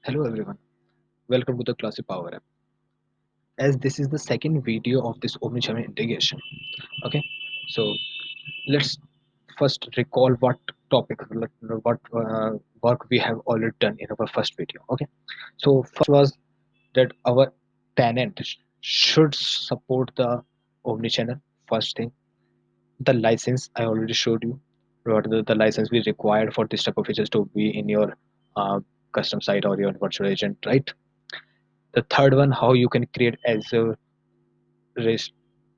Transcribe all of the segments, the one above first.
Hello everyone, welcome to the classic Power App. As this is the second video of this omnichannel integration, okay. So let's first recall what topic, what work we have already done in our first video. Okay, so first was that our tenant should support the omnichannel. First thing, the license I already showed you. What the license we required for this type of features to be in your custom site or your virtual agent, right? The third one, how you can create as a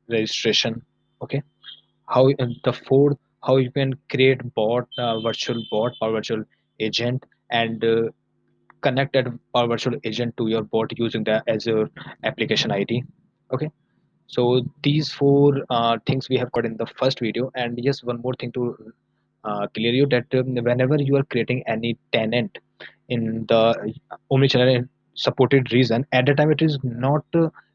registration. Okay, how the fourth, how you can create bot, virtual bot or virtual agent, and connect that Power Virtual Agent to your bot using the Azure application ID. Okay, so these four things we have got in the first video. And yes, one more thing to clear you, that whenever you are creating any tenant in the omnichannel supported region, at the time it is not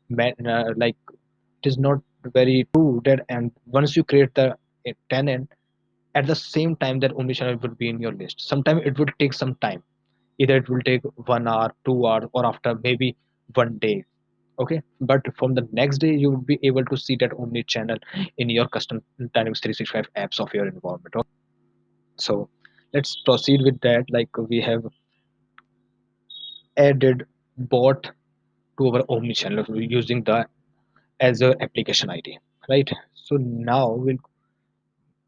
like it is not very true that, and once you create the tenant, at the same time that omnichannel will be in your list. Sometimes it will take some time, either it will take 1 hour, 2 hours, or after maybe one day. Okay, but from the next day you will be able to see that omnichannel in your custom Dynamics 365 apps of your environment. Okay? So let's proceed with that. Like, we have added bot to our omnichannel using the Azure application ID, right? So now we'll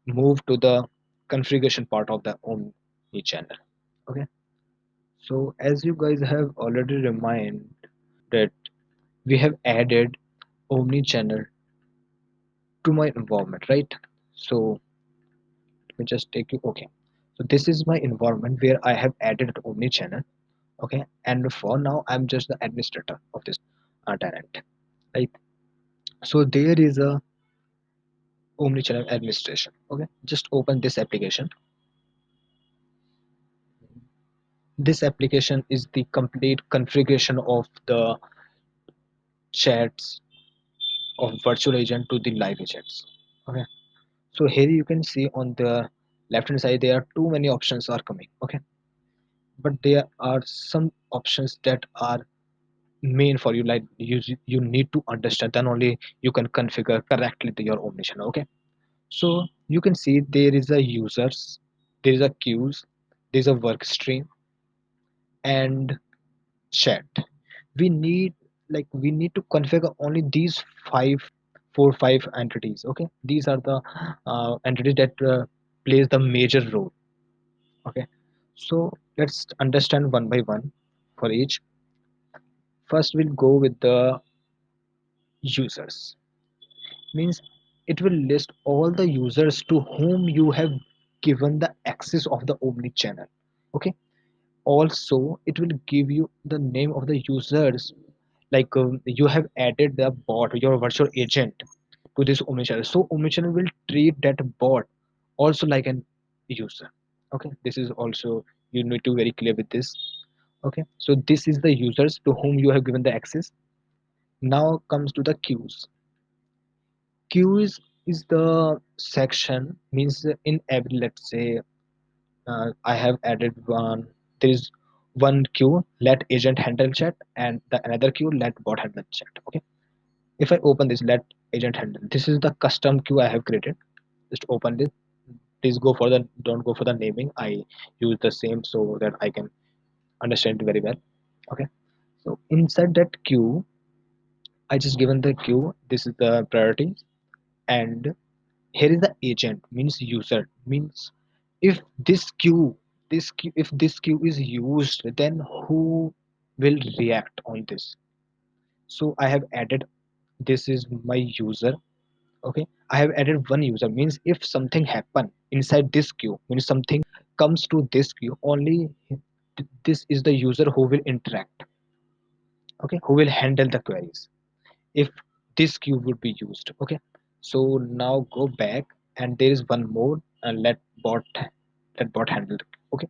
move to the configuration part of the omnichannel. Okay, so as you guys have already reminded that we have added omnichannel to my environment, right? So let me just take you. Okay, so this is my environment where I have added omnichannel. Okay, and for now I'm just the administrator of this tenant, right? So there is a omnichannel administration. Okay, just open this application. This application is the complete configuration of the chats of virtual agent to the live agents. Okay, so here you can see on the left hand side there are too many options are coming. Okay, but there are some options that are main for you, like you need to understand, then only you can configure correctly your omnichannel. Okay, so you can see there is a users, there is a queues, there is a work stream, and chat. We need, like, we need to configure only these five, four five entities. Okay, these are the entities that plays the major role. Okay, so let's understand one by one for each. First we'll go with the users. Means it will list all the users to whom you have given the access of the omni channel. Okay, also it will give you the name of the users, like you have added the bot, your virtual agent, to this omnichannel. So omnichannel will treat that bot also like an user. Okay, this is also, you need to very clear with this. Okay, so this is the users to whom you have given the access. Now comes to the queues. Queue is the section, means in every, let's say, I have added one, there is one queue, let agent handle chat, and the another queue, let bot handle chat. Okay, if I open this, let agent handle, this is the custom queue I have created. Just open this. Please go for the, don't go for the naming, I use the same so that I can understand it very well. Okay, so inside that queue I just given the queue, this is the priority, and here is the agent, means user, means if this queue, if this queue is used, then who will react on this. So I have added, this is my user. Okay, I have added one user, means if something happen inside this queue, means something comes to this queue, only this is the user who will interact. Okay, who will handle the queries if this queue would be used. Okay, so now go back, and there is one more, and let bot handle. Okay,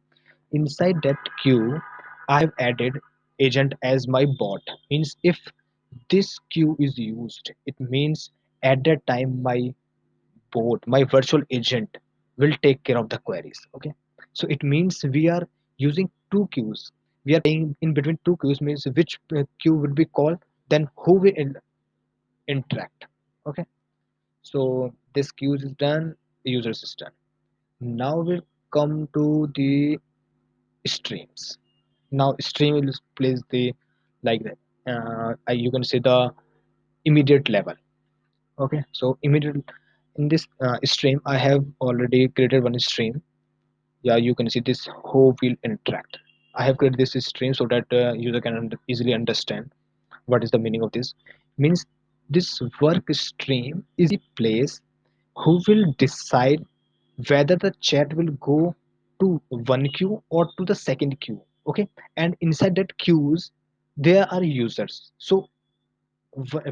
inside that queue I have added agent as my bot, means if this queue is used, it means at that time my bot, my virtual agent, will take care of the queries. Okay, so it means we are using two queues. we are playing in between two queues, means which queue will be called, then who will interact. Okay, so this queue is done, user system. Now we'll come to the streams. Now stream will place the, like that, you can say the immediate level. Okay, so immediate, in this stream I have already created one stream. Yeah, you can see this who will interact. I have created this stream so that user can easily understand what is the meaning of this. Means this work stream is the place who will decide whether the chat will go to one queue or to the second queue. Okay, and inside that queues there are users. So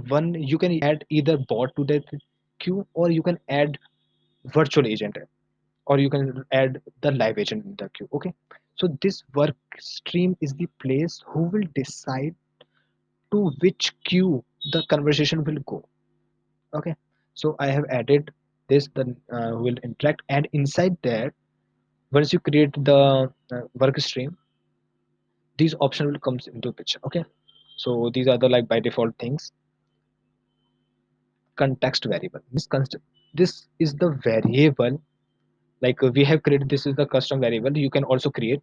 one, you can add either bot to that queue, or you can add virtual agent, or you can add the live agent in the queue. Okay, so this work stream is the place who will decide to which queue the conversation will go. Okay, so I have added this, then will interact, and inside that, once you create the work stream, these option will comes into picture. Okay, so these are the, like, by default things. Context variable means this is the variable, like we have created, this is the custom variable. You can also create,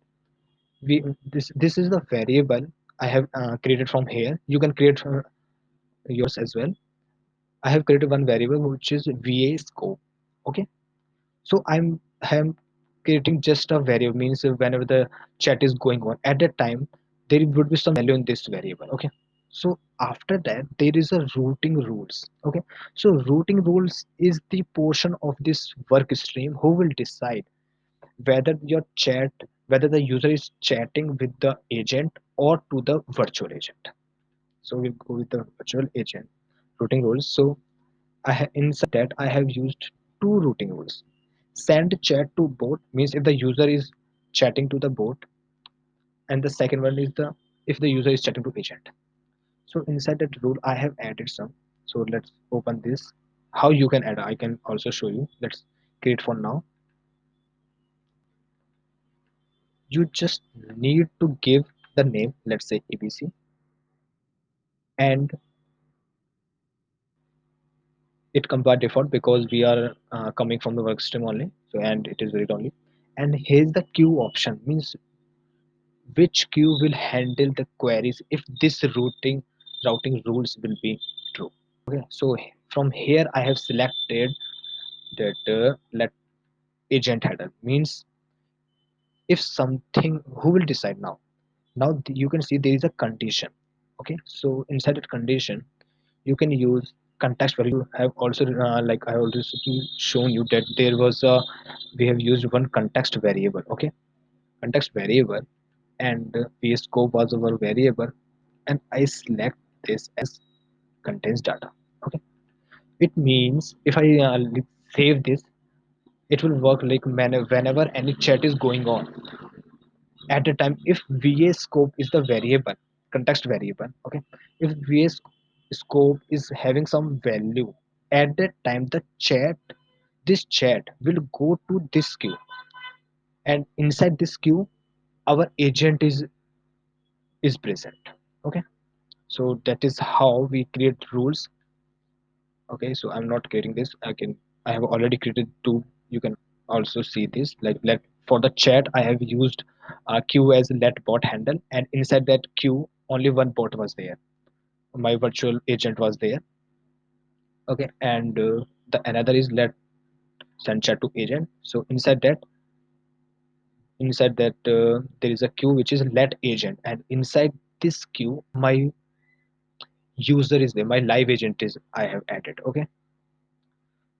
we this is the variable I have created from here. You can create yours as well. I have created one variable which is va scope. Okay, so I'm creating just a variable, means whenever the chat is going on at that time, there would be some value in this variable. Okay, so after that there is a routing rules. Okay, so routing rules is the portion of this work stream who will decide whether your chat, whether the user is chatting with the agent or to the virtual agent. So we'll go with the virtual agent routing rules. So inside that I have used two routing rules. Send chat to bot means if the user is chatting to the bot, and the second one is the, if the user is chatting to agent. So inside that rule I have added some. So let's open this. How you can add, I can also show you. Let's create for now. You just need to give the name, let's say abc, and it comes by default because we are coming from the work stream only, so and it is read only. And here's the queue option, means which queue will handle the queries if this routing rules will be true. Okay, so from here I have selected that let agent header, means if something, who will decide now. Now you can see there is a condition. Okay, so inside that condition you can use context variable. You have also like I already shown you that there was a, we have used one context variable. Okay, context variable, and scope was our variable, and I select this as contains data. Okay, it means if I save this, it will work like whenever any chat is going on at the time, if va scope is the variable, context variable. Okay, if va scope is having some value, at that time the chat, this chat will go to this queue, and inside this queue our agent is present. Okay, so that is how we create rules. Okay, so I'm not creating this, I have already created two. You can also see this, like let, for the chat I have used queue as let bot handle, and inside that queue only one bot was there, my virtual agent was there. Okay, and the another is let send chat to agent. So inside that there is a queue which is let agent, and inside this queue my user is there, my live agent is I have added. Okay,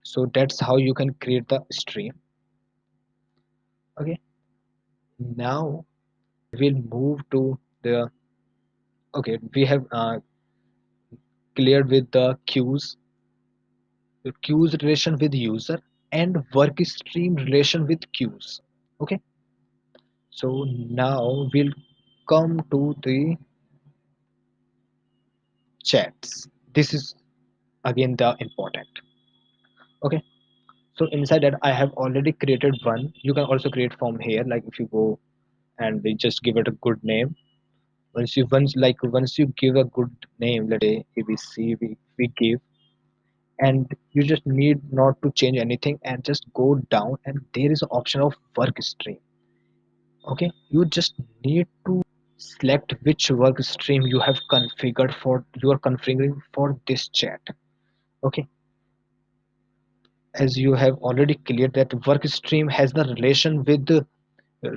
so that's how you can create the stream. Okay, now we'll move to the, okay, we have cleared with the queues relation with user, and work stream relation with queues. Okay, so now we'll come to the chats. This is again the important. Okay, so inside that I have already created one. You can also create from here, like if you go and we just give it a good name. Once you give a good name, let's say ABC, we give, and you just need not to change anything and just go down, and there is an option of work stream. Okay, you just need to select which work stream you are configuring for this chat. Okay, as you have already cleared that work stream has the relation with the r-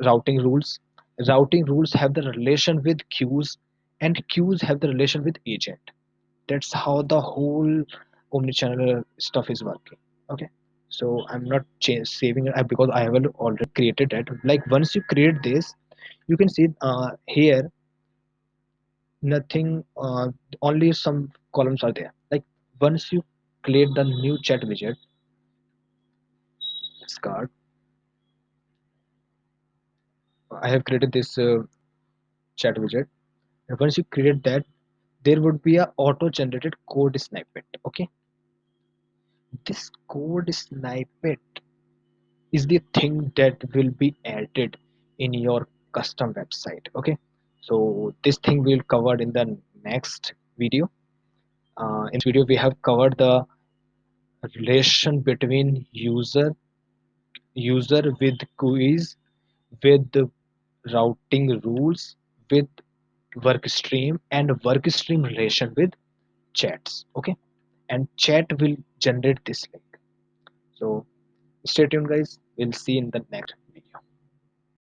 routing rules. Routing rules have the relation with queues, and queues have the relation with agent. That's how the whole omnichannel stuff is working. Okay, so I'm not saving it because I have already created it. Like once you create this, you can see here nothing, only some columns are there. Like once you create the new chat widget, it's called, I have created this chat widget. And once you create that, there would be a auto generated code snippet. Okay, this code snippet is the thing that will be added in your custom website. Okay, so this thing we'll cover in the next video. In this video we have covered the relation between user with quiz, with the routing rules, with work stream, and work stream relation with chats. Okay, and chat will generate this link. So stay tuned guys, we'll see in the next